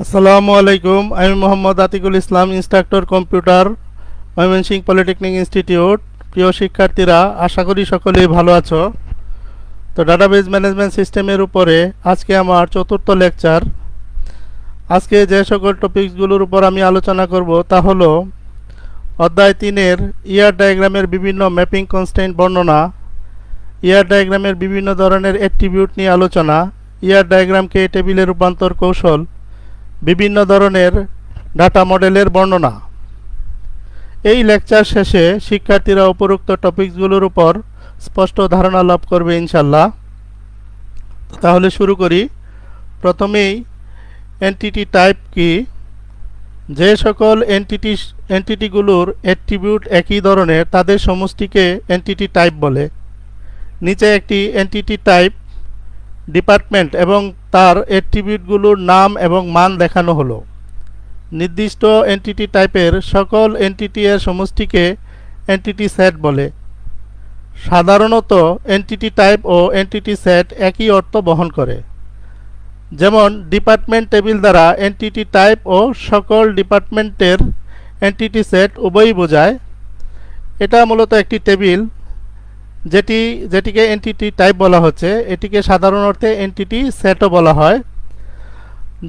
আসসালামু আলাইকুম। আমি Mohammad Atiqul Islam, instructor computer, Mymensingh polytechnic institute. প্রিয় শিক্ষার্থীরা, আশা করি সকলেই ভালো আছো। তো ডাটাবেজ ম্যানেজমেন্ট সিস্টেমের উপরে আজকে আমার চতুর্থ লেকচার। আজকে যে সকল টপিকসগুলোর উপর আমি আলোচনা করব তা হলো অধ্যায় 3-এর ইয়ার ডায়াগ্রামের বিভিন্ন ম্যাপিং কনস্ট্রেন্ট বর্ণনা, ইয়ার ডায়াগ্রামের বিভিন্ন ধরনের অ্যাট্রিবিউট নিয়ে আলোচনা, ইয়ার ডায়াগ্রামকে টেবিলে রূপান্তর কৌশল, বিভিন্ন ধরনের ডাটা মডেলের বর্ণনা। এই লেকচার শেষে শিক্ষার্থীরা উপরোক্ত টপিকসগুলোর উপর স্পষ্ট ধারণা লাভ করবে ইনশাল্লাহ। তাহলে শুরু করি। প্রথমেই এন্টিটি টাইপ কি? যে সকল এন্টিটিগুলোর অ্যাট্রিবিউট একই ধরনের তাদের সমষ্টিকে এন্টিটি টাইপ বলে। নিচে একটি এন্টিটি টাইপ ডিপার্টমেন্ট এবং তার অ্যাট্রিবিউটগুলোর নাম এবং মান দেখানো হলো। নির্দিষ্ট এন্টিটি টাইপের সকল এন্টিটি এর সমষ্টিকে এন্টিটি সেট বলে। সাধারণত এন্টিটি টাইপ ও এন্টিটি সেট একই অর্থ বহন করে। যেমন ডিপার্টমেন্ট টেবিল দ্বারা এন্টিটি টাইপ ও সকল ডিপার্টমেন্টের এন্টিটি সেট উভয়ই বোঝায়। এটা মূলত একটি টেবিল যেটিকে এন্টিটি টাইপ বলা হচ্ছে। এটিকে সাধারণ অর্থে এন্টিটি সেটও বলা হয়,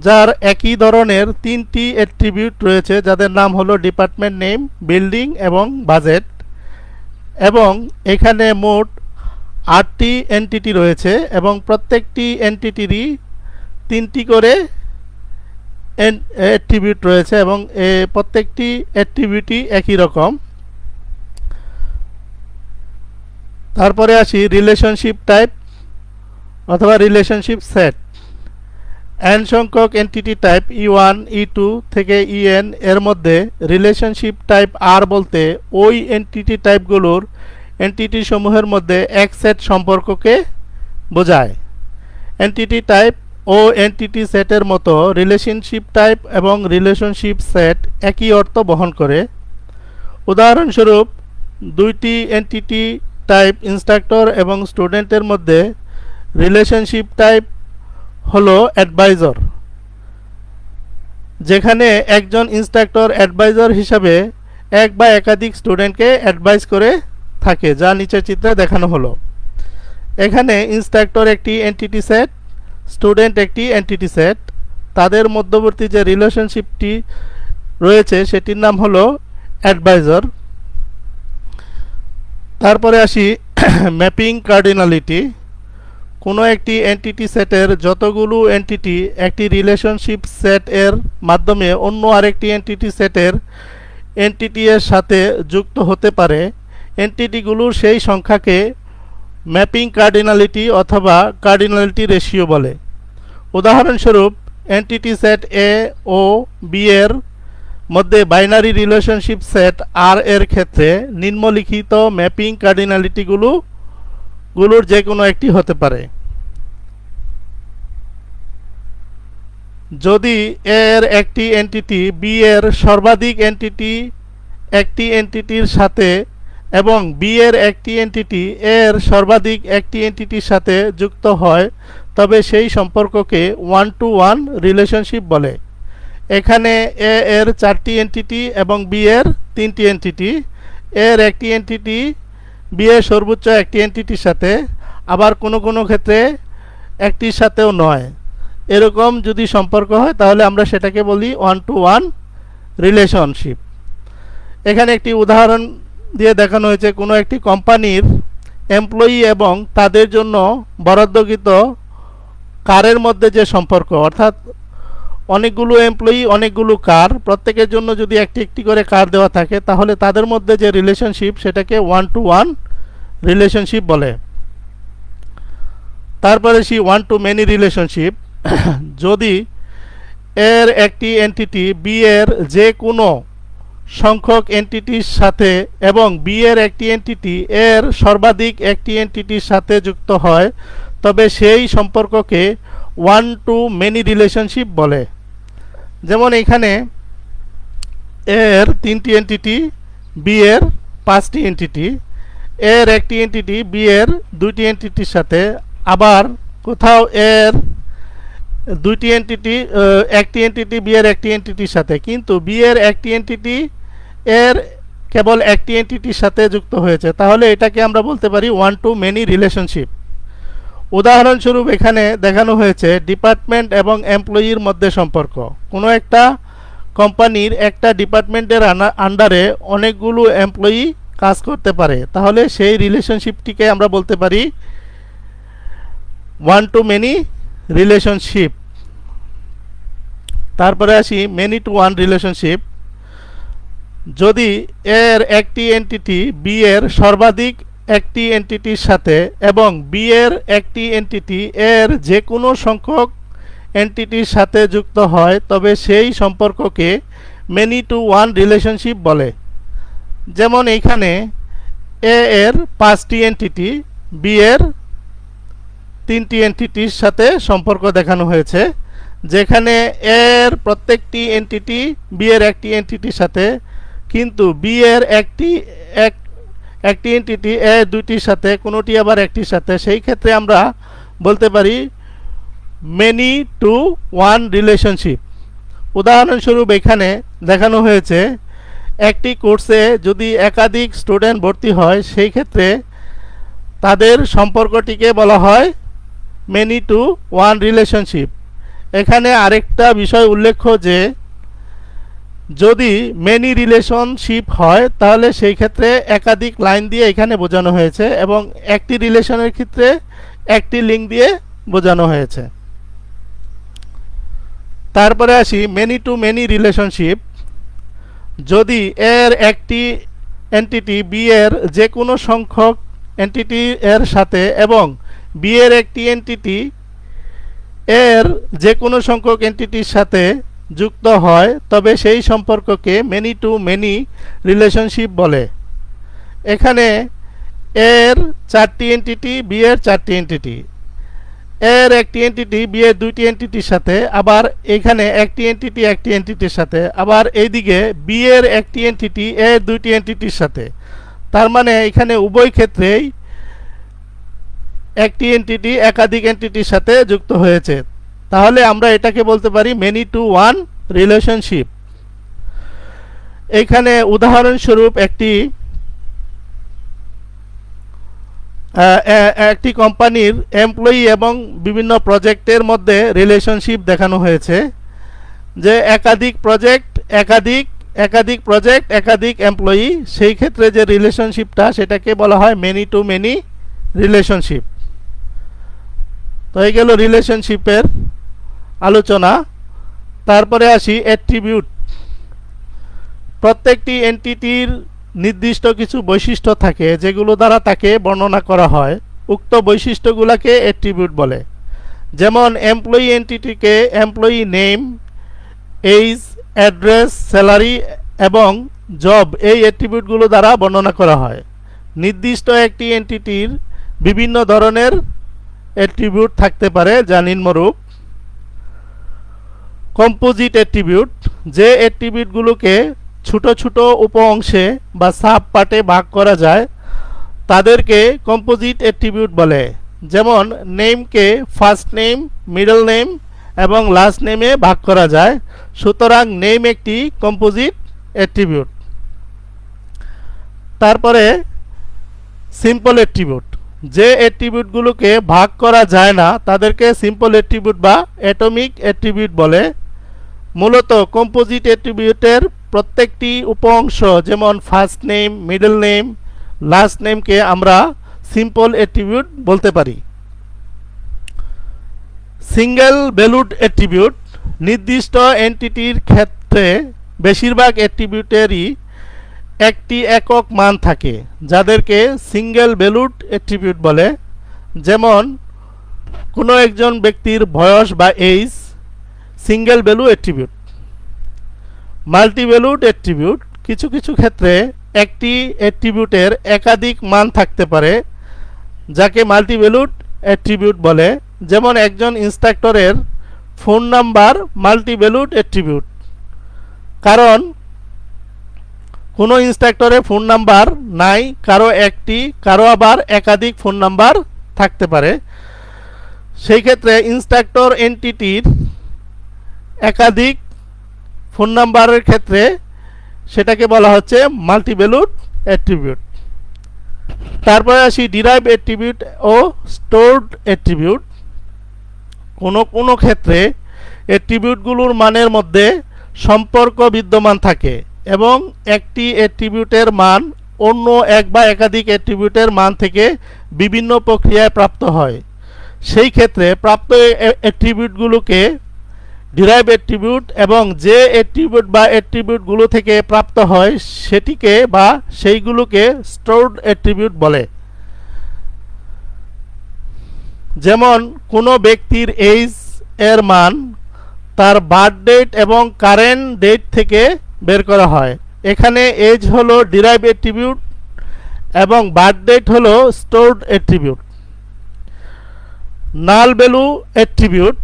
যার একই ধরনের 3টি অ্যাট্রিবিউট রয়েছে, যাদের নাম হলো ডিপার্টমেন্ট নেম, বিল্ডিং এবং বাজেট। এবং এখানে মোট 8টি এন্টিটি রয়েছে এবং প্রত্যেকটি এন্টিটিরই 3টি করে অ্যাট্রিবিউট রয়েছে এবং প্রত্যেকটি অ্যাট্রিবিউটই একই রকম। তারপরে আসি রিলেশনশিপ টাইপ অথবা রিলেশনশিপ সেট। n সংখ্যক এন্টিটি টাইপ E1, E2 থেকে En এর মধ্যে রিলেশনশিপ টাইপ R বলতে ওই এন্টিটি টাইপগুলোর এন্টিটি সমূহের মধ্যে এক সেট সম্পর্ককে বোঝায়। এন্টিটি টাইপ ও এন্টিটি সেটের মতো রিলেশনশিপ টাইপ এবং রিলেশনশিপ সেট একই অর্থ বহন করে। উদাহরণস্বরূপ, দুইটি এন্টিটি টাইপ ইনস্ট্রাক্টর এবং স্টুডেন্টের মধ্যে রিলেশনশিপ টাইপ হলো অ্যাডভাইজর, যেখানে একজন ইনস্ট্রাক্টর অ্যাডভাইজর হিসাবে এক বা একাধিক স্টুডেন্টকে অ্যাডভাইস করে থাকে, যা নিচের চিত্রে দেখানো হলো। এখানে ইনস্ট্রাক্টর একটি এন্টিটি সেট, স্টুডেন্ট একটি এন্টিটি সেট। তাদের মধ্যবর্তী যে রিলেশনশিপটি রয়েছে সেটির নাম হলো অ্যাডভাইজর। তারপরে আসি ম্যাপিং কার্ডিনালিটি। কোনো একটি এন্টিটি সেটের যতগুলো এন্টিটি একটি রিলেশনশিপ সেট এর মাধ্যমে অন্য আরেকটি এন্টিটি সেটের এন্টিটি এর সাথে যুক্ত হতে পারে, এন্টিটিগুলোর সেই সংখ্যাকে ম্যাপিং কার্ডিনালিটি অথবা কার্ডিনালিটি রেশিও বলে। উদাহরণস্বরূপ, এন্টিটি সেট এ ও বি এর মধ্যে বাইনারি রিলেশনশিপ সেট আর এর ক্ষেত্রে নিম্নলিখিত ম্যাপিং কার্ডিনালিটিগুলোর যে কোনো একটি হতে পারে। যদি এ এর একটি এন্টিটি বি এর সর্বাধিক এন্টিটি একটি এন্টিটির সাথে এবং বি এর একটি এন্টিটি এর সর্বাধিক একটি এন্টিটির সাথে যুক্ত হয়, তবে সেই সম্পর্ককে 1-to-1 রিলেশনশিপ বলে। এখানে এ এর 4টি এন্টিটি এবং বি এর 3টি এন্টিটি, এর একটি এন্টিটি বি এর সর্বোচ্চ একটি এন্টিটির সাথে, আবার কোনো কোনো ক্ষেত্রে একটির সাথেও নয়। এরকম যদি সম্পর্ক হয় তাহলে আমরা সেটাকে বলি 1-to-1 রিলেশনশিপ। এখানে একটি উদাহরণ দিয়ে দেখানো হয়েছে কোনো একটি কোম্পানির এমপ্লয়ি এবং তাদের জন্য বরাদ্দকৃত কারের মধ্যে যে সম্পর্ক, অর্থাৎ অনেকগুলো এমপ্লয়ি, অনেকগুলো কার, প্রত্যেকের জন্য যদি একটি একটি করে কার দেওয়া থাকে তাহলে তাদের মধ্যে যে রিলেশনশিপ সেটাকে 1-to-1 রিলেশনশিপ বলে। তারপরে সেই 1-to-many রিলেশনশিপ। যদি এর একটি এন্টিটি বি এর যে কোনো সংখ্যক এন্টিটির সাথে এবং বি এর একটি এন্টিটি এর সর্বাধিক একটি এন্টিটির সাথে যুক্ত হয়, তবে সেই সম্পর্ককে 1-to-many রিলেশনশিপ বলে। যেমন এখানে এর 3টি এন্টিটি, বি এর 5টি এন্টিটি, এর একটি এন্টিটি বি এর 2টি এন্টিটির সাথে, আবার কোথাও এর দুইটি এন্টিটি, একটি এন্টিটি বি এর একটি এন্টিটির সাথে, কিন্তু বি এর একটি এন্টিটি এর কেবল একটি এন্টিটির সাথে যুক্ত হয়েছে, তাহলে এটাকে আমরা বলতে পারি ওয়ান টু মেনি রিলেশনশিপ। উদাহরণস্বরূপ এখানে দেখানো হয়েছে ডিপার্টমেন্ট এবং এমপ্লয়ির মধ্যে সম্পর্ক। কোনো একটা কোম্পানির একটা ডিপার্টমেন্টের আন্ডারে অনেকগুলো এমপ্লয়ি কাজ করতে পারে, তাহলে সেই রিলেশনশিপটিকে আমরা বলতে পারি ওয়ান টু মেনি রিলেশনশিপ। তারপরে আসি মেনি টু ওয়ান রিলেশনশিপ। যদি এর একটি এন্টিটি বি এর সর্বাধিক একটি এন্টিটির সাথে এবং বি এর একটি এন্টিটি এর যে কোনো সংখ্যক এন্টিটির সাথে যুক্ত হয়, তবে সেই সম্পর্ককে মেনি টু ওয়ান রিলেশনশিপ বলে। যেমন এইখানে এ এর 5টি এন্টিটি, বি এর 3টি এন্টিটির সাথে সম্পর্ক দেখানো হয়েছে, যেখানে এর প্রত্যেকটি এন্টিটি বি এর একটি এন্টিটির সাথে, কিন্তু বি এর একটি এন্টিটি এ দুইটির সাথে, কোনোটি আবার একটির সাথে। সেই ক্ষেত্রে আমরা বলতে পারি মেনি টু ওয়ান রিলেশনশিপ। উদাহরণস্বরূপ এখানে দেখানো হয়েছে একটি কোর্সে যদি একাধিক স্টুডেন্ট ভর্তি হয়, সেই ক্ষেত্রে তাদের সম্পর্কটিকে বলা হয় মেনি টু ওয়ান রিলেশনশিপ। এখানে আরেকটা বিষয় উল্লেখ্য যে যদি মেনি রিলেশনশিপ হয়, তাহলে সেই ক্ষেত্রে একাধিক লাইন দিয়ে এখানে বোঝানো হয়েছে, এবং একটি রিলেশনের ক্ষেত্রে একটি লিঙ্ক দিয়ে বোঝানো হয়েছে। তারপরে আসি মেনি টু মেনি রিলেশনশিপ। যদি এর একটি এন্টিটি বি এর যে কোনো সংখ্যক এন্টিটি এর সাথে এবং বি এর একটি এন্টিটি এর যে কোনো সংখ্যক এন্টিটির সাথে যুক্ত হয়, তবে সেই সম্পর্ককে মেনি টু মেনি রিলেশনশিপ বলে। এখানে এর 4টি এন্টিটি, বি এর 4টি এন্টিটি, এর একটি এন্টিটি বি এর 2টি এন্টিটির সাথে, আবার এখানে একটি এন্টিটির সাথে, আবার এইদিকে বি এর একটি এন্টিটি এর 2টি এন্টিটির সাথে। তার মানে এখানে উভয় ক্ষেত্রেই একটি এন্টিটি একাধিক এন্টিটির সাথে যুক্ত হয়েছে, তাহলে আমরা এটাকে বলতে পারি মেনি টু ওয়ান রিলেশনশিপ। এইখানে উদাহরণস্বরূপ একটি কোম্পানির এমপ্লয়ি এবং বিভিন্ন প্রজেক্টের মধ্যে রিলেশনশিপ দেখানো হয়েছে, যে একাধিক প্রজেক্ট একাধিক এমপ্লয়ি, সেই ক্ষেত্রে যে রিলেশনশিপটা সেটাকে বলা হয় মেনি টু মেনি রিলেশনশিপ। তো এই গেল রিলেশনশিপের আলোচনা। তারপরে আসি অ্যাট্রিবিউট। প্রত্যেকটি এন্টিটির নির্দিষ্ট কিছু বৈশিষ্ট্য থাকে যেগুলো দ্বারা তাকে বর্ণনা করা হয়, উক্ত বৈশিষ্ট্যগুলোকে অ্যাট্রিবিউট বলে। যেমন এমপ্লয়ি এন্টিটিকে employee name, age, address, salary এবং জব এই অ্যাট্রিবিউটগুলো দ্বারা বর্ণনা করা হয়। নির্দিষ্ট একটি এন্টিটির বিভিন্ন ধরনের অ্যাট্রিবিউট থাকতে পারে, যা নিম্নরূপ: কম্পোজিট অ্যাট্রিবিউট, যে অ্যাট্রিবিউটগুলোকে ছোট ছোট উপ অংশে বা সাব পার্টে ভাগ করা যায় তাদেরকে কম্পোজিট অ্যাট্রিবিউট বলে। যেমন নেমকে ফার্স্ট নেম, মিডল নেম এবং লাস্ট নেমে ভাগ করা যায়, সুতরাং নেম একটি কম্পোজিট অ্যাট্রিবিউট। তারপরে সিম্পল অ্যাট্রিবিউট, যে অ্যাট্রিবিউটগুলোকে ভাগ করা যায় না তাদেরকে সিম্পল অ্যাট্রিবিউট বা অ্যাটমিক অ্যাট্রিবিউট বলে। মূলত কম্পোজিট অ্যাট্রিবিউটের প্রত্যেকটি উপ অংশ, যেমন first name, middle name, last নেমকে আমরা সিম্পল অ্যাট্রিবিউট বলতে পারি। সিঙ্গেল ভ্যালুড অ্যাট্রিবিউট, নির্দিষ্ট এন্টিটির ক্ষেত্রে বেশিরভাগ অ্যাট্রিবিউটেরই একটি একক মান থাকে, যাদেরকে সিঙ্গেল ভ্যালুড অ্যাট্রিবিউট বলে। যেমন কোনো একজন ব্যক্তির বয়স বা age single value attribute. Multi valued attribute, কিছু কিছু ক্ষেত্রে একটি অ্যাট্রিবিউটের একাধিক মান থাকতে পারে, যাকে মাল্টি ভ্যালুড অ্যাট্রিবিউট বলে। যেমন একজন ইন্সট্রাক্টরের phone number multi valued attribute, কারণ কোনো ইন্সট্রাক্টরের ফোন নাম্বার নাই, কারো একটি, কারো আবার একাধিক ফোন নাম্বার থাকতে পারে। সেই ক্ষেত্রে ইনস্ট্রাক্টর এন্টিটির একাধিক ফোন নাম্বারের ক্ষেত্রে সেটাকে বলা হচ্ছে মাল্টিভ্যালুড অ্যাট্রিবিউট। তারপরে আসি ডিরাইভ অ্যাট্রিবিউট ও স্টোরড অ্যাট্রিবিউট। কোনো ক্ষেত্রে অ্যাট্রিবিউটগুলোর মানের মধ্যে সম্পর্ক বিদ্যমান থাকে এবং একটি অ্যাট্রিবিউটের মান অন্য এক বা একাধিক অ্যাট্রিবিউটের মান থেকে বিভিন্ন প্রক্রিয়ায় প্রাপ্ত হয়। সেই ক্ষেত্রে প্রাপ্ত অ্যাট্রিবিউটগুলোকে ডিরাইভ অ্যাট্রিবিউট এবং যে অ্যাট্রিবিউট বা অ্যাট্রিবিউটগুলো থেকে প্রাপ্ত হয় সেটিকে বা সেইগুলোকে স্টোরড অ্যাট্রিবিউট বলে। যেমন কোনো ব্যক্তির এজ এর মান তার বার্থ ডেট এবং কারেন্ট ডেট থেকে বের করা হয়। এখানে এজ হলো ডিরাইভ অ্যাট্রিবিউট এবং বার্থ ডেট হলো stored attribute. Null value attribute,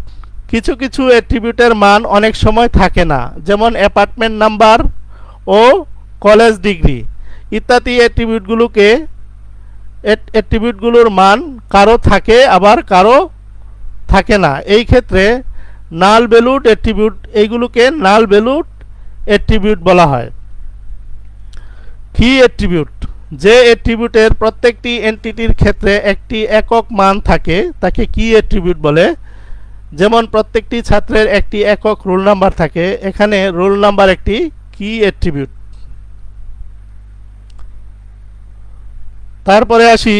কিছু কিছু অ্যাট্রিবিউটের মান অনেক সময় থাকে না, যেমন অ্যাপার্টমেন্ট নাম্বার ও কলেজ ডিগ্রি ইত্যাদি অ্যাট্রিবিউটগুলোর মান কারো থাকে আবার কারো থাকে না। এই ক্ষেত্রে নাল ভ্যালুড অ্যাট্রিবিউট, এইগুলোকে নাল ভ্যালুড অ্যাট্রিবিউট বলা হয়। কি অ্যাট্রিবিউট, যে অ্যাট্রিবিউটের প্রত্যেকটি এন্টিটির ক্ষেত্রে একটি একক মান থাকে তাকে কি অ্যাট্রিবিউট বলে। যেমন প্রত্যেকটি ছাত্রের একটি একক রোল নাম্বার থাকে, এখানে রোল নাম্বার একটি কি অ্যাট্রিবিউট। তারপরে আসি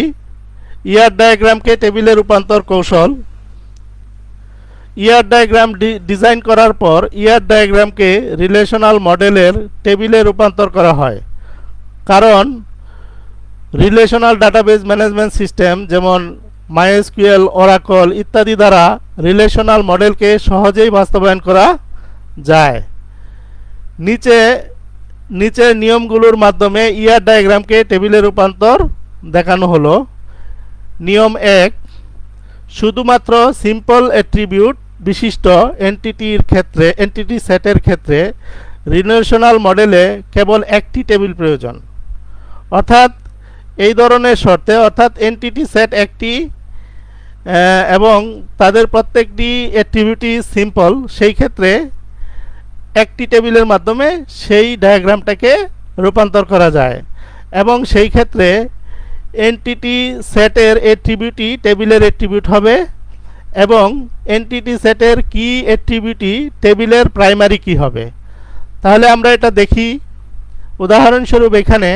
ইয়ার ডায়াগ্রামকে টেবিলে রূপান্তর কৌশল। ইয়ার ডায়াগ্রাম ডিজাইন করার পর ইয়ার ডায়াগ্রামকে রিলেশনাল মডেলের টেবিলে রূপান্তর করা হয়, কারণ রিলেশনাল ডাটাবেজ ম্যানেজমেন্ট সিস্টেম যেমন মাইএসকিউএল, অরাকল ইত্যাদি দ্বারা রিলেশনাল মডেলকে সহজেই বাস্তবায়ন করা যায়। নিচের নিয়মগুলোর মাধ্যমে ইয়ার ডায়াগ্রামকে টেবিলে রূপান্তর দেখানো হলো। নিয়ম 1, শুধুমাত্র সিম্পল অ্যাট্রিবিউট বিশিষ্ট এন্টিটি সেটের ক্ষেত্রে রিলেশনাল মডেলে কেবল একটি টেবিল প্রয়োজন। অর্থাৎ এই ধরনের শর্তে, অর্থাৎ এন্টিটি সেট একটি এবং তাদের প্রত্যেকটি অ্যাট্রিবিউটই সিম্পল, সেই ক্ষেত্রে একটি টেবিলের মাধ্যমে সেই ডায়াগ্রামটাকে রূপান্তর করা যায় এবং সেই ক্ষেত্রে এন্টিটি সেটের অ্যাট্রিবিউটই টেবিলের অ্যাট্রিবিউট হবে এবং এন্টিটি সেটের কি অ্যাট্রিবিউটই টেবিলের প্রাইমারি কি হবে। তাহলে আমরা এটা দেখি। উদাহরণস্বরূপ এখানে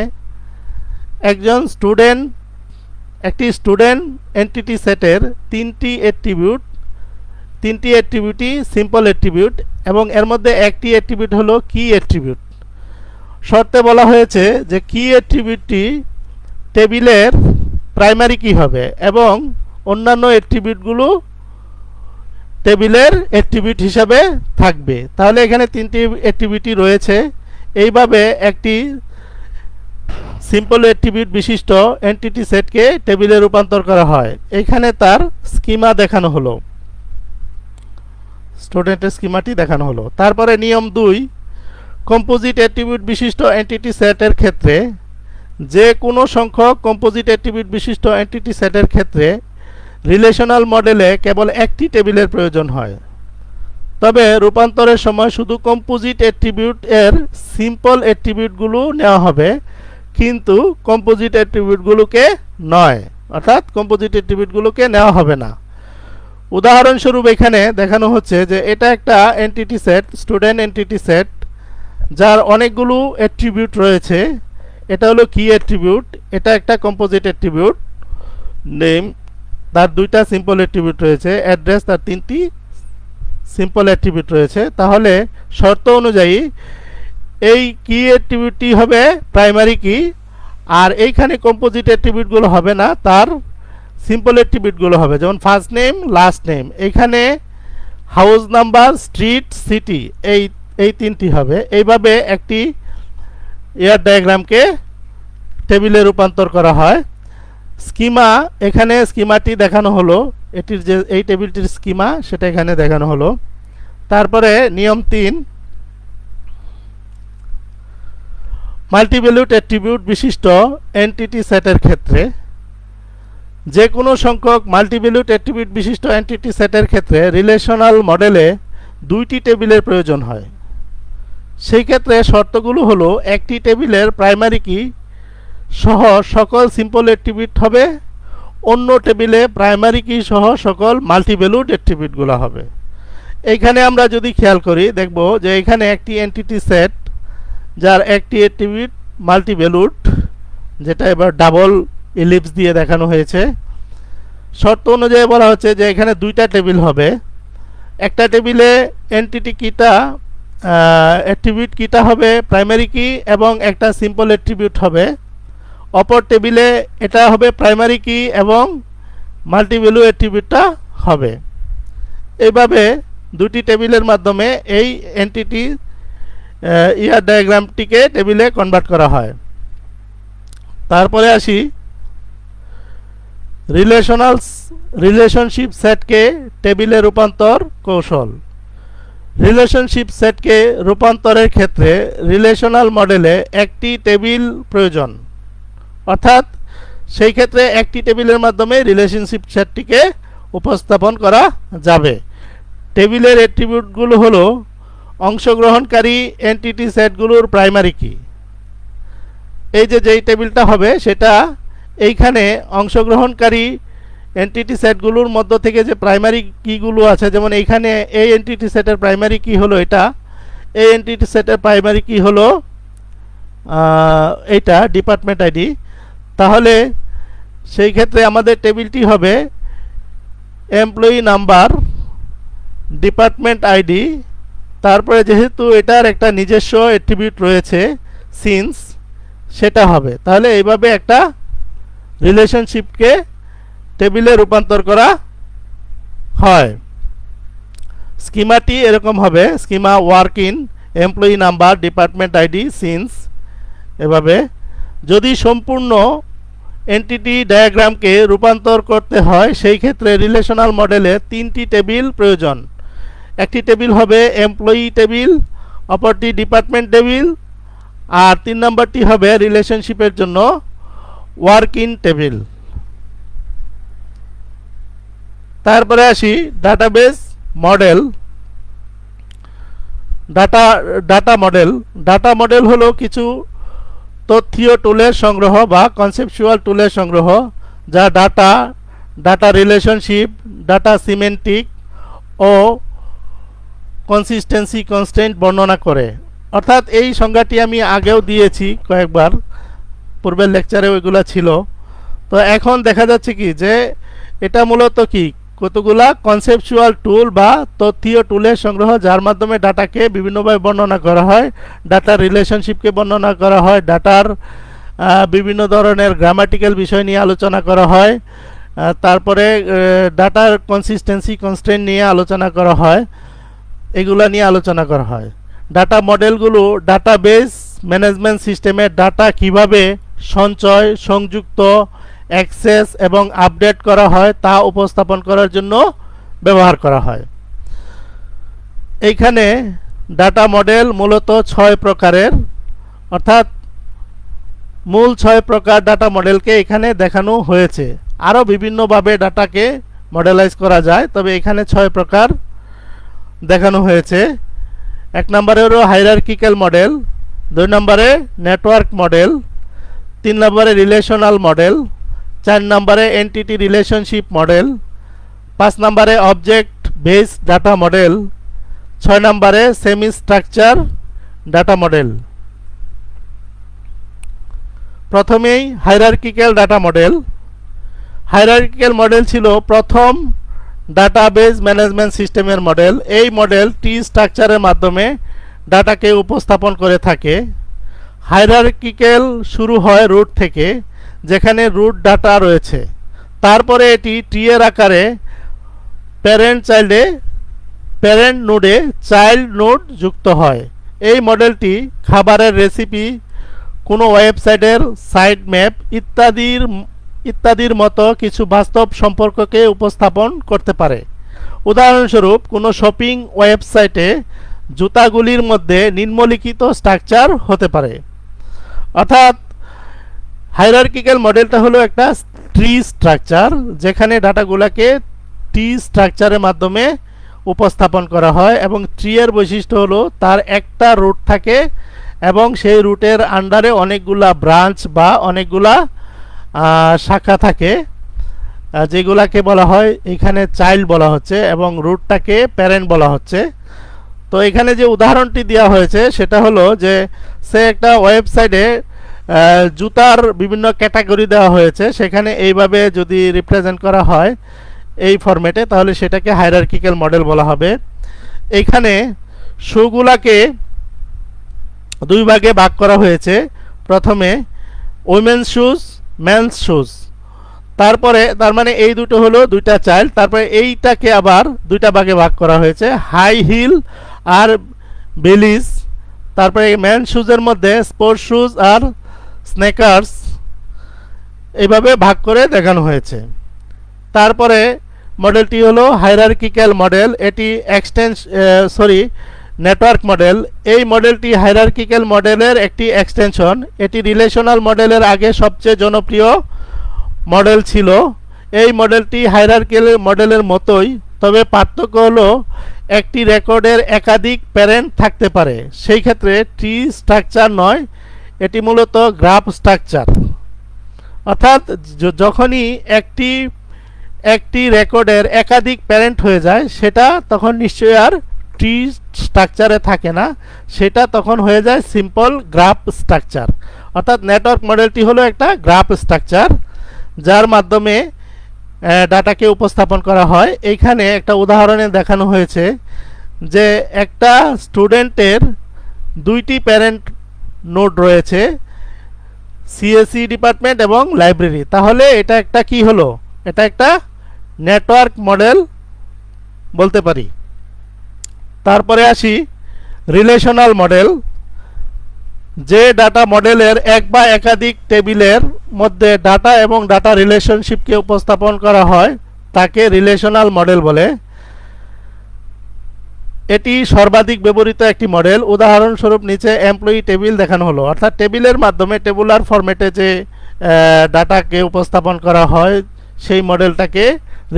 একটি স্টুডেন্ট এন্টিটি সেটের তিনটি অ্যাট্রিবিউটই সিম্পল অ্যাট্রিবিউট এবং এর মধ্যে একটি অ্যাট্রিবিউট হলো কি অ্যাট্রিবিউট। শর্তে বলা হয়েছে যে কি অ্যাট্রিবিউটটি টেবিলের প্রাইমারি কি হবে এবং অন্যান্য অ্যাট্রিবিউটগুলো টেবিলের অ্যাট্রিবিউট হিসাবে থাকবে। তাহলে এখানে তিনটি অ্যাট্রিবিউটই রয়েছে। এইভাবে একটি সিম্পল অ্যাট্রিবিউট বিশিষ্ট এন্টিটি সেটকে টেবিলে রূপান্তর করা হয়। এখানে তার স্কিমা দেখানো হলো, স্টুডেন্টের স্কিমাটি দেখানো হলো। তারপরে নিয়ম 2, কম্পোজিট অ্যাট্রিবিউট বিশিষ্ট এন্টিটি সেটের ক্ষেত্রে যে কোনো সংখ্যক কম্পোজিট অ্যাট্রিবিউট বিশিষ্ট এন্টিটি সেটের ক্ষেত্রে রিলেশনাল মডেলে কেবল একটি টেবিলের প্রয়োজন হয়। তবে রূপান্তরের সময় শুধু কম্পোজিট অ্যাট্রিবিউট এর সিম্পল অ্যাট্রিবিউটগুলো নেওয়া হবে, কিন্তু কম্পোজিট অ্যাট্রিবিউটগুলোকে নয়, অর্থাৎ কম্পোজিট অ্যাট্রিবিউটগুলোকে নেওয়া হবে না। উদাহরণস্বরূপ এখানে দেখানো হচ্ছে যে এটা একটা entity set, student entity set, যার অনেকগুলো অ্যাট্রিবিউট রয়েছে। এটা হলো কি অ্যাট্রিবিউট, এটা একটা কম্পোজিট অ্যাট্রিবিউট। নেম, তার দুইটা সিম্পল অ্যাট্রিবিউট রয়েছে। অ্যাড্রেস, তার তিনটি সিম্পল অ্যাট্রিবিউট রয়েছে। তাহলে শর্ত অনুযায়ী এই কি অ্যাট্রিবিউটটি হবে প্রাইমারি কি, আর এইখানে কম্পোজিট অ্যাট্রিবিউটগুলো হবে না, তার সিম্পল অ্যাট্রিবিউটগুলো হবে। যেমন ফার্স্ট নেম, লাস্ট নেম, এইখানে হাউস নাম্বার, স্ট্রিট, সিটি, এই তিনটি হবে। এইভাবে একটি এয়ার ডায়াগ্রামকে টেবিলে রূপান্তর করা হয়। স্কিমা, এখানে স্কিমাটি দেখানো হলো, এটির যে এই টেবিলটির স্কিমা সেটা এখানে দেখানো হলো। তারপরে নিয়ম 3, মাল্টিভ্যালুড অ্যাট্রিবিউট বিশিষ্ট এন্টিটি সেটের ক্ষেত্রে যে কোনো সংখ্যক মাল্টিভ্যালুড অ্যাট্রিবিউট বিশিষ্ট এন্টিটি সেটের ক্ষেত্রে রিলেশনাল মডেলে দুইটি টেবিলের প্রয়োজন হয়। সেই ক্ষেত্রে শর্তগুলো হলো একটি টেবিলের প্রাইমারি কি সহ সকল সিম্পল অ্যাট্রিবিউট হবে, অন্য টেবিলে প্রাইমারি কি সহ সকল মাল্টিভ্যালুড অ্যাট্রিবিউটগুলো হবে। এইখানে আমরা যদি খেয়াল করি দেখব যে এখানে একটি এন্টিটি সেট যার একটি অ্যাট্রিবিউট মাল্টিভ্যালুড, যেটা এবার ডাবল ইলিপস দিয়ে দেখানো হয়েছে। শর্ত অনুযায়ী বলা হচ্ছে যে এখানে দুইটা টেবিল হবে, একটা টেবিলে এন্টিটি কিটা অ্যাট্রিবিউট কিটা হবে প্রাইমারি কি এবং একটা সিম্পল অ্যাট্রিবিউট হবে, অপর টেবিলে এটা হবে প্রাইমারি কি এবং মাল্টিভ্যালু অ্যাট্রিবিউটটা হবে। এইভাবে দুটি টেবিলের মাধ্যমে এই এন্টিটি ইয়ার ডায়াগ্রামটিকে টেবিলে কনভার্ট করা হয়। তারপরে আসি রিলেশনশিপ সেটকে টেবিলে রূপান্তর কৌশল। রিলেশনশিপ সেটকে রূপান্তরের ক্ষেত্রে রিলেশনাল মডেলে একটি টেবিল প্রয়োজন, অর্থাৎ সেই ক্ষেত্রে একটি টেবিলের মাধ্যমে রিলেশনশিপ সেটটিকে উপস্থাপন করা যাবে। টেবিলের অ্যাট্রিবিউটগুলো হলো অংশগ্রহণকারী এন্টিটি সেটগুলোর প্রাইমারি কি। এই যে যেই টেবিলটা হবে সেটা এইখানে অংশগ্রহণকারী এন্টিটি সেটগুলোর মধ্য থেকে যে প্রাইমারি কিগুলো আছে, যেমন এইখানে এই এন্টিটি সেটের প্রাইমারি কি হলো এটা, এই এন্টিটি সেটের প্রাইমারি কি হলো এইটা ডিপার্টমেন্ট আইডি। তাহলে সেই ক্ষেত্রে আমাদের টেবিলটি হবে এমপ্লয়ি নাম্বার, ডিপার্টমেন্ট আইডি, তারপরে যেহেতু এটার একটা নিজস্ব অ্যাট্রিবিউট রয়েছে সিন্স, সেটা হবে। তাহলে এইভাবে একটা রিলেশনশিপকে টেবিলে রূপান্তর করা হয়। স্কিমাটি এরকম হবে, schema work in employee number, department ID, since. এভাবে যদি সম্পূর্ণ এন্টিটি ডায়াগ্রামকে রূপান্তর করতে হয় সেই ক্ষেত্রে রিলেশনাল মডেলে তিনটি টেবিল প্রয়োজন। একটি টেবিল হবে এমপ্লয়ি টেবিল, অপরটি ডিপার্টমেন্ট টেবিল, আর 3 নম্বরটি হবে রিলেশনশিপের জন্য ওয়ার্ক ইন টেবিল। তারপরে আসি ডাটাবেস মডেল। ডাটা মডেল হলো কিছু তথ্যীয় টুলের সংগ্রহ বা কনসেপচুয়াল টুলের সংগ্রহ, যা ডাটা রিলেশনশিপ, ডাটা সিমেন্টিক ও কনসিস্টেন্সি কনস্ট্রেন্ট বর্ণনা করে। অর্থাৎ এই সংজ্ঞাটি আমি আগেও দিয়েছি কয়েকবার, পূর্বের লেকচারে ওইগুলো ছিল। তো এখন দেখা যাচ্ছে কি যে এটা মূলত কি কতগুলা কনসেপচুয়াল টুল বা তথ্যীয় টুলের সংগ্রহ, যার মাধ্যমে ডাটাকে বিভিন্নভাবে বর্ণনা করা হয়। ডাটার রিলেশনশিপকে বর্ণনা করা হয়, ডাটার বিভিন্ন ধরনের গ্রামাটিক্যাল বিষয় নিয়ে আলোচনা করা হয়, তারপরে ডাটার কনসিস্টেন্সি কনস্ট্রেন্ট নিয়ে আলোচনা করা হয়, এগুলা নিয়ে আলোচনা করা হয়। ডাটা মডেলগুলো ডাটাবেস ম্যানেজমেন্ট সিস্টেমে ডাটা কিভাবে সঞ্চয়, সংযুক্ত, অ্যাক্সেস এবং আপডেট করা হয় তা উপস্থাপন করার জন্য ব্যবহার করা হয়। এইখানে ডাটা মডেল মূলত 6 প্রকারের, অর্থাৎ মূল 6 প্রকার ডাটা মডেলকে এখানে দেখানো হয়েছে। আরও বিভিন্নভাবে ডাটাকে মডেলাইজ করা যায়, তবে এখানে 6 প্রকার দেখানো হয়েছে। 1 নম্বরে হলো হাইরার্কিক্যাল মডেল, 2 নম্বরে নেটওয়ার্ক মডেল, 3 নম্বরে রিলেশনাল মডেল, 4 নম্বরে এন্টিটি রিলেশনশিপ মডেল, 5 নম্বরে অবজেক্ট বেসড ডাটা মডেল, 6 নম্বরে সেমি স্ট্রাকচার ডাটা মডেল। প্রথমেই হাইরার্কিক্যাল ডাটা মডেল। হাইরার্কিক্যাল মডেল ছিল প্রথম ডাটাবেস ম্যানেজমেন্ট সিস্টেমের মডেল। এই মডেল ট্রি স্ট্রাকচারের মাধ্যমে ডাটাকে উপস্থাপন করে থাকে। হাইরার্কিক্যাল শুরু হয় রুট থেকে, যেখানে রুট ডাটা রয়েছে, তারপরে এটি ট্রি এর আকারে প্যারেন্ট নোডে চাইল্ড নোড যুক্ত হয়। এই মডেলটি খাবারের রেসিপি, কোনো ওয়েবসাইটের সাইট ম্যাপ ইত্যাদির মতো কিছু বাস্তব সম্পর্ককে উপস্থাপন করতে পারে। উদাহরণস্বরূপ কোনো শপিং ওয়েবসাইটে জুতাগুলির মধ্যে নিম্নলিখিত স্ট্রাকচার হতে পারে। অর্থাৎ হাইরার্কিক্যাল মডেলটা হলো একটা ট্রি স্ট্রাকচার, যেখানে ডাটাগুলোকে ট্রি স্ট্রাকচারের মাধ্যমে উপস্থাপন করা হয় এবং ট্রি এর বৈশিষ্ট্য হলো তার একটা রুট থাকে এবং সেই রুটের আন্ডারে অনেকগুলা ব্রাঞ্চ বা অনেকগুলা শাখা থাকে, যেগুলাকে বলা হয় এখানে চাইল্ড বলা হচ্ছে এবং রুটটাকে প্যারেন্ট বলা হচ্ছে। তো এখানে যে উদাহরণটি দেওয়া হয়েছে সেটা হলো যে সে একটা ওয়েবসাইটে জুতার বিভিন্ন ক্যাটাগরি দেওয়া হয়েছে, সেখানে এইভাবে যদি রিপ্রেজেন্ট করা হয় এই ফরম্যাটে তাহলে সেটাকে হায়ারার্কিক্যাল মডেল বলা হবে। এইখানে শুগুলাকে দুই ভাগে ভাগ করা হয়েছে, প্রথমে উইমেন্স শুজ, মেন্স শুজ, তারপরে তার মানে এই দুটো হলো দুইটা চাইল্ড, তারপরে এইটাকে আবার দুইটা ভাগে ভাগ করা হয়েছে, হাই হিল আর বেলিজ, তারপরে মেন শুজের মধ্যে স্পোর্টস শুজ আর স্নেকার্স, এইভাবে ভাগ করে দেখানো হয়েছে। তারপরে মডেলটি হলো হায়ারার্কিক্যাল মডেল, এটি নেটওয়ার্ক মডেল। এই মডেলটি হায়ারার্কিক্যাল মডেলের একটি এক্সটেনশন। এটি রিলেশনাল মডেলের আগে সবচেয়ে জনপ্রিয় মডেল ছিল। এই মডেলটি হায়ারার্কিক্যাল মডেলের মতোই, তবে পার্থক্য হলো একটি রেকর্ডের একাধিক প্যারেন্ট থাকতে পারে, সেই ক্ষেত্রে ট্রি স্ট্রাকচার নয়, এটি মূলত গ্রাফ স্ট্রাকচার। অর্থাৎ যখনই একটি রেকর্ডের একাধিক প্যারেন্ট হয়ে যায় সেটা তখন নিশ্চয়ই আর ট্রি স্ট্রাকচারে থাকে না, সেটা তখন হয়ে যায় সিম্পল গ্রাফ স্ট্রাকচার। অর্থাৎ নেটওয়ার্ক মডেলটি হলো একটা গ্রাফ স্ট্রাকচার যার মাধ্যমে ডাটাকে উপস্থাপন করা হয়। এইখানে একটা উদাহরণে দেখানো হয়েছে যে একটা স্টুডেন্টের দুইটি প্যারেন্ট নোড রয়েছে, সিএসই ডিপার্টমেন্ট এবং লাইব্রেরি, তাহলে এটা একটা কি হলো, এটা একটা নেটওয়ার্ক মডেল বলতে পারি। তারপরে আসি রিলেশনাল মডেল। যে ডাটা মডেলের এক বা একাধিক টেবিলের মধ্যে ডাটা এবং ডাটা রিলেশনশিপকে উপস্থাপন করা হয় তাকে রিলেশনাল মডেল বলে। এটি সর্বাধিক ব্যবহৃত একটি মডেল। উদাহরণস্বরূপ নিচে এমপ্লয়ি টেবিল দেখানো হলো, অর্থাৎ টেবিলের মাধ্যমে টেবুলার ফরম্যাটে যে ডাটাকে উপস্থাপন করা হয় সেই মডেলটাকে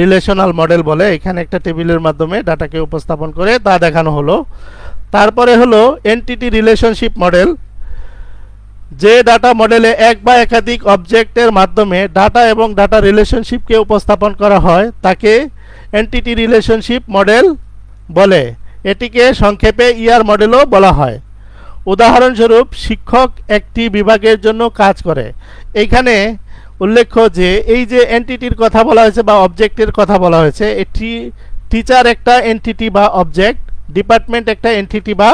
রিলেশনাল মডেল বলে। এখানে একটা টেবিলের মাধ্যমে ডাটাকে উপস্থাপন করে তা দেখানো হলো। তারপরে হলো এন্টিটি রিলেশনশিপ মডেল। যে ডাটা মডেলে এক বা একাধিক অবজেক্টের মাধ্যমে ডাটা এবং ডাটা রিলেশনশিপকে উপস্থাপন করা হয় তাকে এন্টিটি রিলেশনশিপ মডেল বলে। এটিকে সংক্ষেপে ইআর মডেলও বলা হয়। উদাহরণস্বরূপ শিক্ষক একটি বিভাগের জন্য কাজ করে। এইখানে উল্লেখ্য যে এই যে এন্টিটির কথা বলা হয়েছে বা অবজেক্টের কথা বলা হয়েছে, এটি টিচার একটা এন্টিটি বা অবজেক্ট, ডিপার্টমেন্ট একটা এন্টিটি বা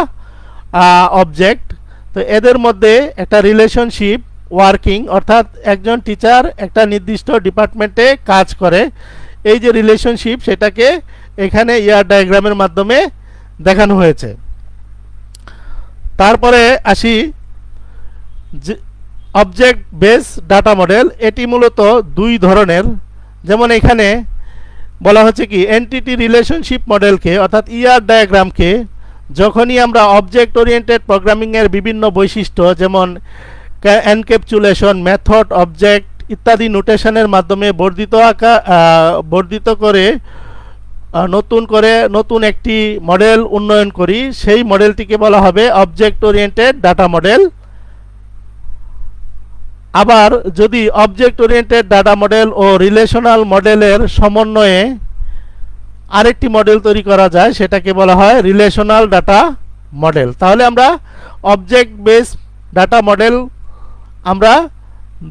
অবজেক্ট। তো এদের মধ্যে একটা রিলেশনশিপ ওয়ার্কিং, অর্থাৎ একজন টিচার একটা নির্দিষ্ট ডিপার্টমেন্টে কাজ করে, এই যে রিলেশনশিপ সেটাকে এখানে ইয়ার ডায়াগ্রামের মাধ্যমে দেখানো হয়েছে। তারপরে আসি অবজেক্ট বেস ডাটা মডেল। এটি মূলত দুই ধরনের, যেমন এখানে বলা হচ্ছে কি এন্টিটি রিলেশনশিপ মডেলকে অর্থাৎ ইআর ডায়াগ্রামকে যখনই আমরা অবজেক্ট ওরিয়েন্টেড প্রোগ্রামিংয়ের বিভিন্ন বৈশিষ্ট্য যেমন এনক্যাপসুলেশন, মেথড, অবজেক্ট ইত্যাদি নোটেশনের মাধ্যমে বর্ধিত করে নতুন একটি মডেল উন্নয়ন করি, সেই মডেলটিকে বলা হবে অবজেক্ট ওরিয়েন্টেড ডাটা মডেল। আবার যদি অবজেক্ট ওরিয়েন্টেড ডাটা মডেল ও রিলেশনাল মডেলের সমন্বয়ে আরেকটি মডেল তৈরি করা যায় সেটাকে বলা হয় রিলেশনাল ডাটা মডেল। তাহলে আমরা অবজেক্ট বেস ডাটা মডেল আমরা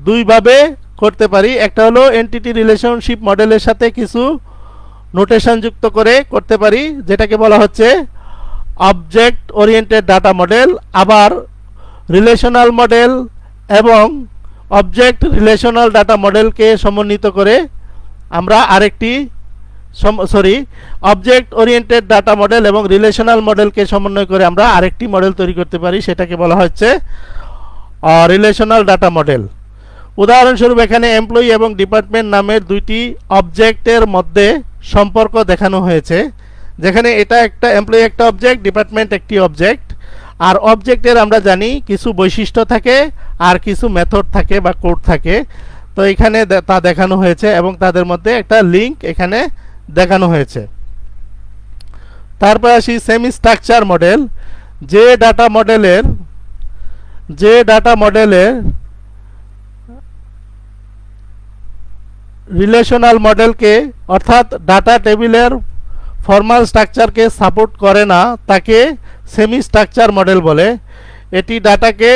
দুইভাবে করতে পারি। একটা হলো এন্টিটি রিলেশনশিপ মডেলের সাথে কিছু নোটেশন যুক্ত করে করতে পারি, যেটাকে বলা হচ্ছে অবজেক্ট ওরিয়েন্টেড ডাটা মডেল। আবার রিলেশনাল মডেল এবং অবজেক্ট রিলেশনাল ডাটা মডেলকে সমন্বিত করে আমরা আরেকটি অবজেক্ট ওরিয়েন্টেড ডাটা মডেল এবং রিলেশনাল মডেলকে সমন্বয় করে আমরা আরেকটি মডেল তৈরি করতে পারি, সেটাকে বলা হচ্ছে রিলেশনাল ডাটা মডেল। উদাহরণস্বরূপ এখানে এমপ্লয়ি এবং ডিপার্টমেন্ট নামের দুইটি অবজেক্টের মধ্যে সম্পর্ক দেখানো হয়েছে, যেখানে এটা একটা এমপ্লয়ি একটা অবজেক্ট, ডিপার্টমেন্ট একটি অবজেক্ট। আর অবজেক্টের আমরা জানি কিছু বৈশিষ্ট্য থাকে আর কিছু মেথড থাকে বা কোড থাকে। তো এখানে তা দেখানো হয়েছে এবং তাদের মধ্যে একটা লিঙ্ক এখানে দেখানো হয়েছে। তারপর আসি সেমি স্ট্রাকচার মডেল। যে ডাটা মডেলের রিলেশনাল মডেলকে অর্থাৎ ডাটা টেবিলের ফর্মাল স্ট্রাকচারকে সাপোর্ট করে না তাকে সেমি স্ট্রাকচার মডেল বলে। এটি ডাটাকে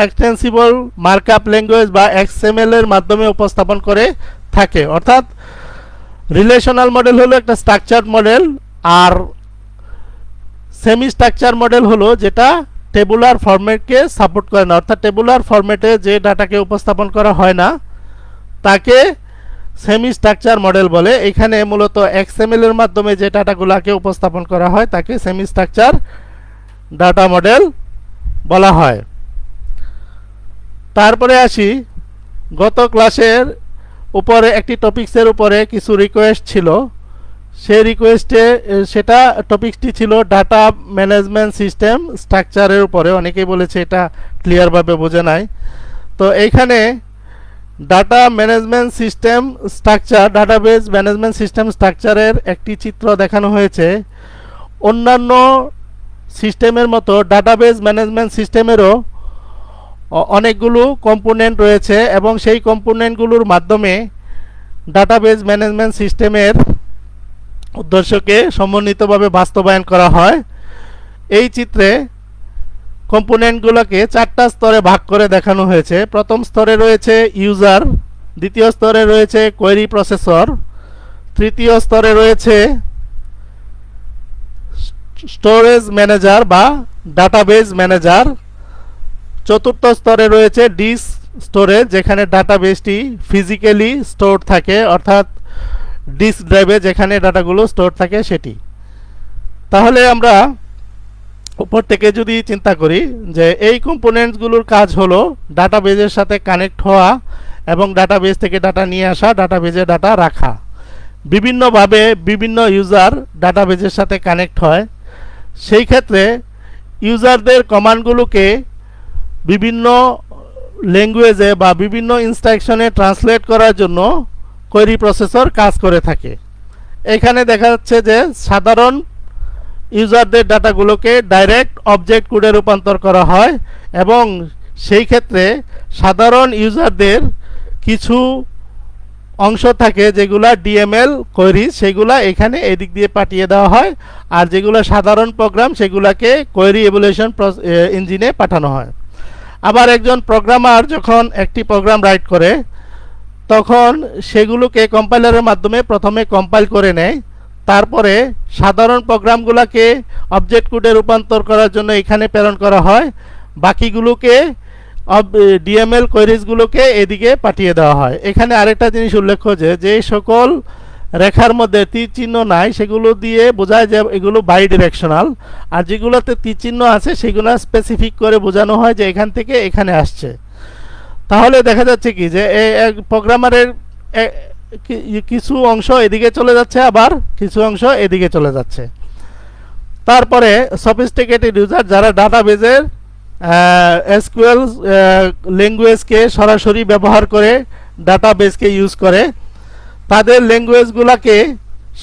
এক্সটেন্সিবল মার্কআপ ল্যাঙ্গুয়েজ বা এক্সএমএল এর মাধ্যমে উপস্থাপন করে থাকে। অর্থাৎ রিলেশনাল মডেল হলো একটা স্ট্রাকচারড মডেল, আর সেমি স্ট্রাকচার মডেল হলো যেটা টেবুলার ফরম্যাটকে সাপোর্ট করে না, অর্থাৎ টেবুলার ফরম্যাটে যে ডাটাকে উপস্থাপন করা হয় না তাকে সেমি স্ট্রাকচার মডেল বলে। এখানে মূলত এক্সএমএল এর মাধ্যমে যে ডাটাগুলোকে উপস্থাপন করা হয় তাকে সেমি স্ট্রাকচার ডাটা মডেল বলা হয়। তারপরে আসি, গত ক্লাসের উপরে একটি টপিক্সের উপরে কিছু রিকোয়েস্ট ছিল। সেই রিকোয়েস্টে সেটা টপিকসটি ছিল ডাটা ম্যানেজমেন্ট সিস্টেম স্ট্রাকচারের উপরে। অনেকেই বলেছে এটা ক্লিয়ারভাবে বোঝে নাই। তো এইখানে data management system structure, database management system স্ট্রাকচারের একটি চিত্র দেখানো হয়েছে। অন্যান্য সিস্টেমের মতো ডাটাবেজ ম্যানেজমেন্ট সিস্টেমেরও অনেকগুলো কম্পোনেন্ট রয়েছে এবং সেই কম্পোনেন্টগুলোর মাধ্যমে ডাটাবেজ ম্যানেজমেন্ট সিস্টেমের উদ্দেশ্যকে সমন্বিতভাবে বাস্তবায়ন করা হয়। এই চিত্রে কম্পোনেন্টগুলোকে 4টা স্তরে ভাগ করে দেখানো হয়েছে। প্রথম স্তরে রয়েছে ইউজার, দ্বিতীয় স্তরে রয়েছে কোয়েরি প্রসেসর, তৃতীয় স্তরে রয়েছে স্টোরেজ ম্যানেজার বা ডাটাবেজ ম্যানেজার, চতুর্থ স্তরে রয়েছে ডিস্ক স্টোরেজ যেখানে ডাটাবেসটি ফিজিক্যালি স্টোর থাকে, অর্থাৎ ডিস্ক ড্রাইভে যেখানে ডাটাগুলো স্টোর থাকে সেটি। তাহলে আমরা উপর থেকে যদি চিন্তা করি যে এই কম্পোনেন্টসগুলোর কাজ হলো ডাটাবেজের সাথে কানেক্ট হওয়া এবং ডাটাবেজ থেকে ডাটা নিয়ে আসা, ডাটাবেজে ডাটা রাখা। বিভিন্নভাবে বিভিন্ন ইউজার ডাটাবেজের সাথে কানেক্ট হয়। সেই ক্ষেত্রে ইউজারদের কমান্ডগুলোকে বিভিন্ন ল্যাঙ্গুয়েজে বা বিভিন্ন ইনস্ট্রাকশনে ট্রান্সলেট করার জন্য কোয়েরি প্রসেসর কাজ করে থাকে। এখানে দেখা যাচ্ছে যে সাধারণ ইউজারদের ডাটাগুলোকে ডাইরেক্ট অবজেক্ট কোডে রূপান্তর করা হয় এবং সেই ক্ষেত্রে সাধারণ ইউজারদের কিছু অংশ থাকে যেগুলা ডিএমএল কোয়েরি, সেগুলা এখানে এদিক দিয়ে পাঠিয়ে দেওয়া হয়, আর যেগুলো সাধারণ প্রোগ্রাম সেগুলাকে কোয়েরি ইভ্যালুয়েশন ইঞ্জিনে পাঠানো হয়। আবার একজন প্রোগ্রামার যখন একটি প্রোগ্রাম রাইট করে তখন সেগুলোকে কম্পাইলারের মাধ্যমে প্রথমে কম্পাইল করে নেয়, তারপরে সাধারণ প্রোগ্রামগুলোকে অবজেক্ট কোডে রূপান্তর করার জন্য এখানে প্রেরণ করা হয়, বাকিগুলোকে ডিএমএল কোয়েরিজগুলোকে এদিকে পাঠিয়ে দেওয়া হয়। এখানে আরেকটা জিনিস উল্লেখ্য যে সকল রেখার মধ্যে তীর চিহ্ন নাই সেগুলো দিয়ে বোঝায় যে এগুলো বাই ডিরেকশনাল, আর যেগুলোতে তীর চিহ্ন আছে সেগুলো স্পেসিফিক করে বোঝানো হয় যে এখান থেকে এখানে আসছে। তাহলে দেখা যাচ্ছে কি যে প্রোগ্রামারের কিছু অংশ এদিকে চলে যাচ্ছে, আবার কিছু অংশ এদিকে চলে যাচ্ছে। তারপরে সফিস্টিকেটেড ইউজার যারা ডাটাবেজের এসকিউএল ল্যাঙ্গুয়েজকে সরাসরি ব্যবহার করে ডাটাবেজকে ইউজ করে, তাদের ল্যাঙ্গুয়েজগুলোকে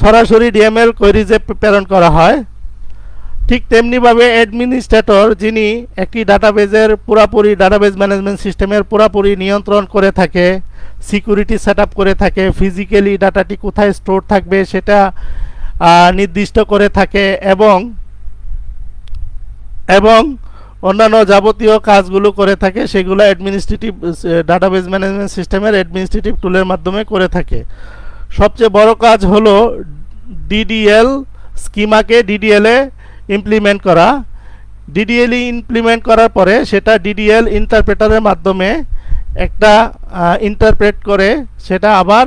সরাসরি ডিএমএল কোয়েরিজে প্রেরণ করা হয়। ঠিক তেমনিভাবে অ্যাডমিনিস্ট্রেটর যিনি একটি ডাটাবেজের পুরাপুরি ডাটাবেজ ম্যানেজমেন্ট সিস্টেমের পুরাপুরি নিয়ন্ত্রণ করে থাকে, সিকিউরিটি সেট আপ করে থাকে, ফিজিক্যালি ডাটাটি কোথায় স্টোর থাকবে সেটা নির্দিষ্ট করে থাকে এবং অন্যান্য যাবতীয় কাজগুলো করে থাকে, সেগুলো অ্যাডমিনিস্ট্রেটিভ ডাটাবেজ ম্যানেজমেন্ট সিস্টেমের অ্যাডমিনিস্ট্রেটিভ টুলের মাধ্যমে করে থাকে। সবচেয়ে বড় কাজ হলো ডিডিএল স্কিমাকে ডিডিএলে ইমপ্লিমেন্ট করা। ডিডিএল ইমপ্লিমেন্ট করার পরে সেটা ডিডিএল ইন্টারপ্রেটারের মাধ্যমে একটা ইন্টারপ্রেট করে সেটা আবার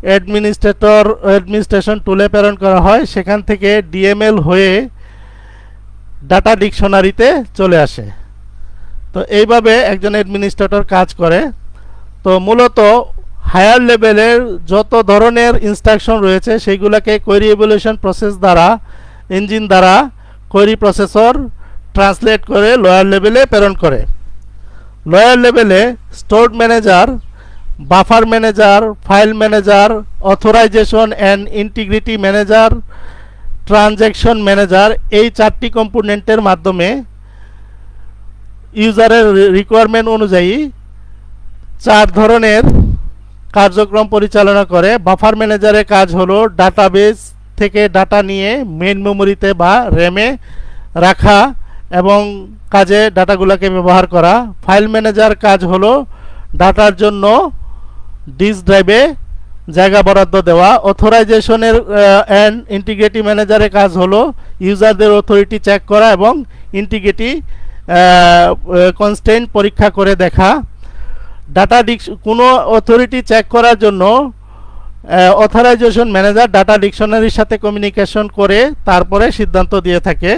অ্যাডমিনিস্ট্রেশন টুলে প্রেরণ করা হয়, সেখান থেকে ডিএমএল হয়ে ডাটা ডিকশনারিতে চলে আসে। তো এইভাবে একজন অ্যাডমিনিস্ট্রেটর কাজ করে। তো মূলত হায়ার লেভেলের যত ধরনের ইনস্ট্রাকশন রয়েছে সেইগুলোকে কোয়েরি ইভ্যালুয়েশন প্রসেস দ্বারা ইঞ্জিন দ্বারা কোয়েরি প্রসেসর ট্রান্সলেট করে লোয়ার লেভেলে প্রেরণ করে। লোয়ার লেভেলে store manager, buffer manager, file manager, authorisation and integrity manager, transaction manager, এই 4টি কম্পোনেন্টের মাধ্যমে ইউজারের রিকোয়ারমেন্ট অনুযায়ী 4 ধরনের কার্যক্রম পরিচালনা করে। বাফার ম্যানেজারের কাজ হলো ডাটাবেস থেকে ডাটা নিয়ে মেইন মেমোরিতে বা র্যামে রাখা এবং কাজে ডাটাগুলোকে ব্যবহার করা। ফাইল ম্যানেজার কাজ হলো ডাটার জন্য ডিস্ক ড্রাইভে জায়গা বরাদ্দ দেওয়া। অথরাইজেশনের অ্যান্ড ইন্টিগ্রিটি ম্যানেজারের কাজ হলো ইউজারদের অথরিটি চেক করা এবং ইন্টিগ্রিটি কনস্ট্যান্ট পরীক্ষা করে দেখা। কোনো অথরিটি চেক করার জন্য অথরাইজেশন ম্যানেজার ডাটা ডিকশনারির সাথে কমিউনিকেশন করে তারপরে সিদ্ধান্ত দিয়ে থাকে।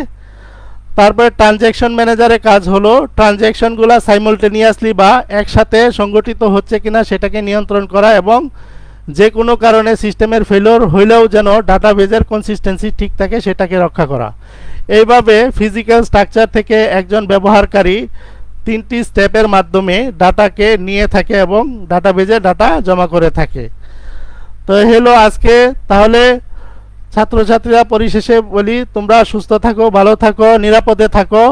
তারপরে ট্রানজ্যাকশন ম্যানেজারের কাজ হলো ট্রানজ্যাকশনগুলো সাইমultaneously বা একসাথে সংগঠিত হচ্ছে কিনা সেটাকে নিয়ন্ত্রণ করা এবং যে কোনো কারণে সিস্টেমের ফেলিওর হইলেও যেন ডাটাবেজের কনসিস্টেন্সি ঠিক থাকে সেটাকে রক্ষা করা। এইভাবে ফিজিক্যাল স্ট্রাকচার থেকে একজন ব্যবহারকারী 3টি স্টেপের মাধ্যমে ডাটাকে নিয়ে থাকে এবং ডাটাবেজে ডাটা জমা করে থাকে। তো হলো আজকে। তাহলে ছাত্রছাত্রীরা পরিশেষে বলি, তোমরা সুস্থ থাকো, ভালো থাকো, নিরাপদে থাকো।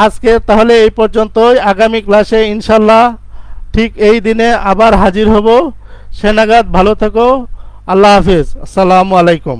আজকে তাহলে এই পর্যন্তই। আগামী ক্লাসে ইনশাল্লাহ ঠিক এই দিনে আবার হাজির হব। সে নাগাদ ভালো থাকো। আল্লাহ হাফিজ। আসসালামু আলাইকুম।